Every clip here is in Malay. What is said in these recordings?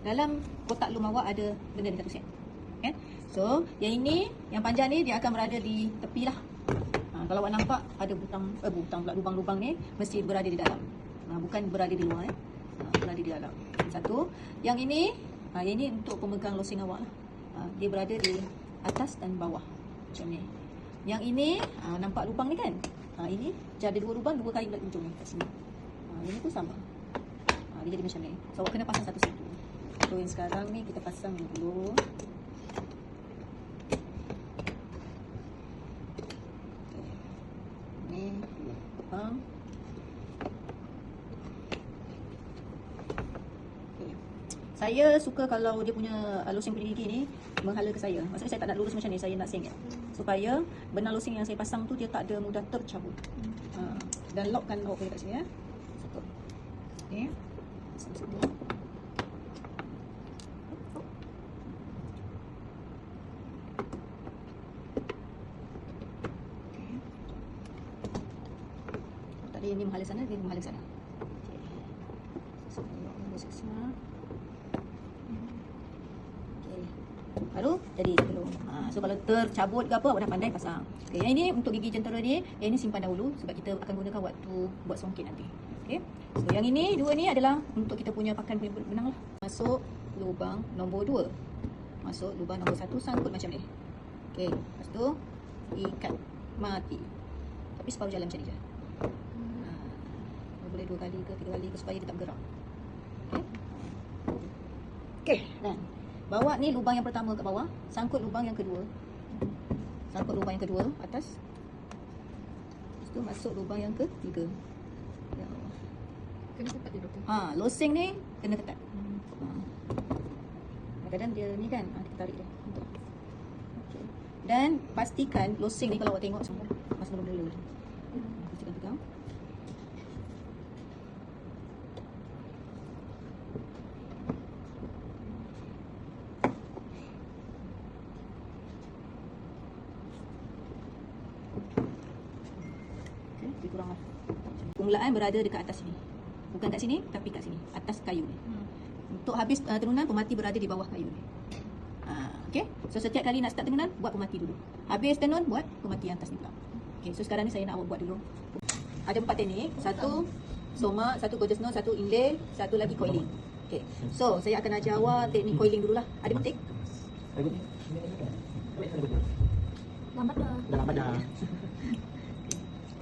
dalam kotak lum awak ada benda ni satu set. Okay? So, yang ini, yang panjang ni dia akan berada di tepi lah. Kalau awak nampak ada lubang-lubang ni mesti berada di dalam. Bukan berada di luar. Berada di dalam. Satu. Yang ini untuk pemegang losing awak lah. Dia berada di atas dan bawah. Macam ni. Yang ini, nampak lubang ni kan? Ini dia ada 2 lubang, 2 kali berat ujung ni kat sini. Ini pun sama. Dia jadi macam ni. So awak kena pasang satu-satu. So yang sekarang ni kita pasang dulu. Ni lubang. Saya suka kalau dia punya losing punya gigi ni menghala ke saya. Maksudnya saya tak nak lurus macam ni, saya nak sengit. Supaya benang losing yang saya pasang tu dia tak ada mudah tercabut. Dan lockkan awak kat sini ya. Satu. Okey. Satu. Okey. Tadi ini menghala sana, dia menghala sana. Okey. So, masuk sana. Baru jadi belum. So kalau tercabut ke apa, awak dah pandai pasang. Okay, yang ini untuk gigi jentera ni, yang ini simpan dahulu sebab kita akan gunakan waktu buat songket nanti. Okay. So yang ini, 2 ni adalah untuk kita punya pakan punya benang lah. Masuk lubang nombor 2. Masuk lubang nombor 1, sangkut macam ni. Okay. Lepas tu ikat mati. Tapi separuh jalan macam ni je. Boleh 2 kali ke 3 kali ke supaya dia tak bergerak. Okay. Okay, dan bawa ni lubang yang pertama kat bawah, sangkut lubang yang kedua. Sangkut lubang yang kedua atas. Lepas tu masuk lubang yang ketiga. Ya Allah. Kena ketat dia doktor. Losing ni kena ketat. Kadang-kadang dia ni kan, kita tarik dia. Okay. Dan pastikan losing ni kalau awak tengok semua masuk dalam dulu. Pastikan pegang. Kurang lah. Permulaan berada dekat atas sini. Bukan kat sini, tapi kat sini. Atas kayu ni. Untuk habis tenunan, pemati berada di bawah kayu ni. Okay. So setiap kali nak start tenunan, buat pemati dulu. Habis tenun, buat pemati yang atas ni pula. Okay. So sekarang ni saya nak awak buat dulu. Ada 4 teknik. 1 soma, 1 gorgeous knot, 1 inlay, 1 lagi coiling. Okay. So saya akan ajar awak teknik coiling dululah. Ada penting? Lambat dah.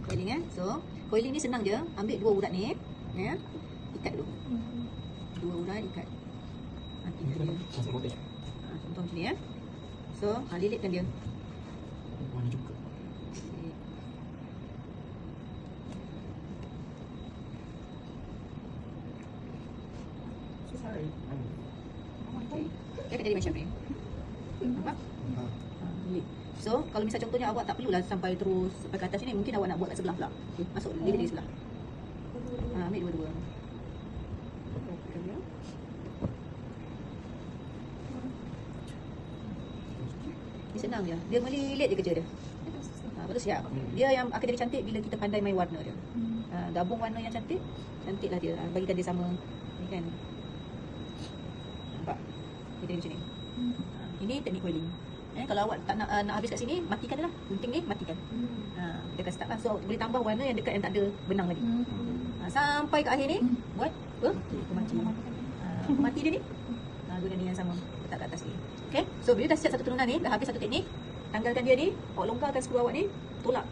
Coiling So, coiling ni senang je. Ambil 2 urat ni, ya. Ikat dulu. 2 urat ikat. Nanti dia. Contoh macam ni ya. So, lilitkan dia. Warna juga. Sorry. Okay. Dia akan jadi macam ni. Nampak? Lilit. So, kalau misal contohnya awak tak perlulah sampai terus sampai ke atas ni, mungkin awak nak buat kat sebelah pula. Okay, masuk lilit di sebelah. Ambil dua-dua. Dia senang je. Dia melilit je kerja dia. Betul siap. Dia yang akan jadi cantik bila kita pandai main warna dia. Gabung warna yang cantik, cantiklah dia. Bagikan dia sama ni kan. Nampak? Dia jadi macam ni. Ini teknik coiling. Kalau awak tak nak habis kat sini, matikan dia lah. Gunting ni, matikan. Dia akan start lah. So, boleh tambah warna yang dekat yang tak ada benang lagi. Sampai ke akhir ni, buat apa? Pemati. Pemati dia ni, guna ni yang sama. Letak kat atas ni. Okay? So, bila dah siap satu tenunan ni, dah habis satu teknik, tanggalkan dia ni, awak longgarkan skru awak ni, tolak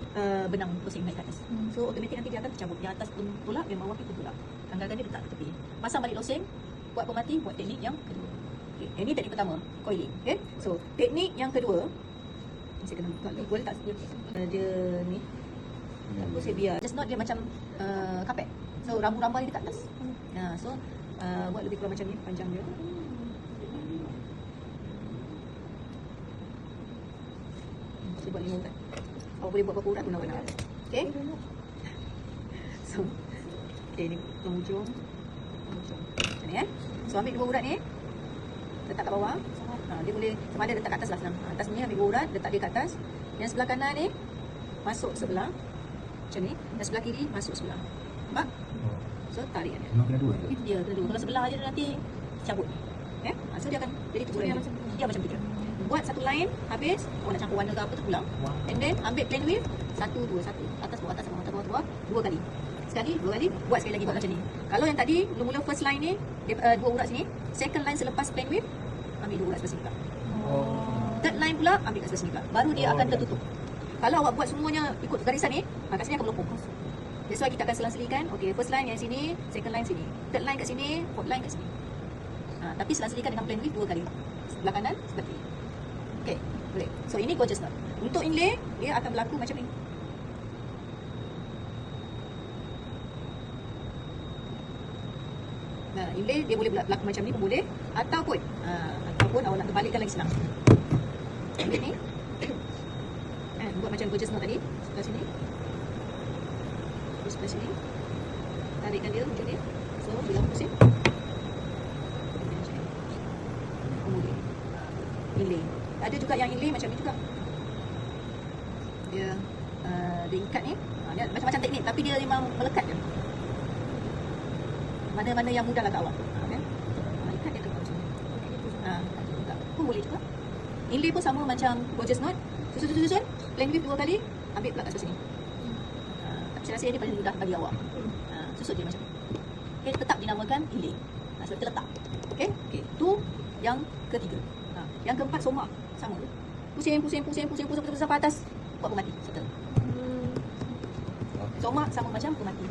benang losing naik ke atas. So, automatik nanti dia akan tercabut. Yang atas pun tolak, yang bawah pun tolak. Tanggalkan dia, letak ke tepi. Pasang balik losing, buat pemati, buat teknik yang kedua. Okay. Ini teknik pertama, coiling. Okay? So, teknik yang kedua, saya kena buka lagi. Boleh tak? Dia ni, tak boleh saya biar. Just not dia macam kapet. So, rambu-rambu ni dekat atas. So, buat lebih kurang macam ni, panjang dia. Saya buat 5 urat. Awak boleh buat berapa urat pun awak nak. Okay? So, okay, ni penghujung. Macam ni So, ambil 2 urat ni. Letak kat bawah. Dia boleh sama ada letak kat atas lah senang. Atas ni ambil 2 urat, letak dia kat atas. Yang sebelah kanan ni masuk sebelah. Macam ni. Yang sebelah kiri masuk sebelah. Nampak? So tarik dia. Memang kena 2 ke? Itu dia, kena 2. Kalau sebelah aja nanti cabut. So dia akan jadi tujuh line. macam tu. Dia macam tu je. Buat satu line habis, nak campur warna ke apa terpulang. And then ambil plain width, satu, dua, atas bawah, dua kali. Sekali, dua kali, buat sekali lagi buat macam ni. Kalau yang tadi mula-mula first line ni, dua urat sini, second line selepas plain width, ambil dua urat sebelah sini pula. Third line pula ambil kat sebelah sini pula. Baru dia akan tertutup. Kalau awak buat semuanya ikut garisan ni, kat sini akan melopong. That's why kita akan selang-selikan. Okay, first line yang sini, second line sini, third line kat sini, fourth line kat sini. Tapi selang-selikan dengan plain width dua kali. Sebelah kanan, sebelah kiri. Okay, boleh. So ini gorgeous knot. Untuk inlay, dia akan berlaku macam ni. Inlay dia boleh berlaku macam ni pun boleh, ataupun awak nak terbalikkan lagi senang. Ambil ni, buat macam gorgeous knot tadi, sebelah sini, terus sebelah sini, tarikkan dia hujung dia. So bila pusing, kemudian inlay. Ada juga yang inlay macam ni juga. Dia ikat ni, dia macam-macam teknik, tapi dia memang melekat je. Mana-mana yang mudah lah kat awak. Kan? Ikat dia tegak macam ni. Pun boleh juga. Inlay pun sama macam gorgeous knot. Susun, plain width dua kali, ambil pula kat sebelah sini. Tapi saya rasa ini paling mudah bagi awak. Susut dia macam ni. Okay, tetap dinamakan inlay. Sebab kita letak. Okay, tu yang ketiga. Yang keempat somak. Sama. Pusing sampai atas. Buat pemati. Settle. Somak sama macam pemati.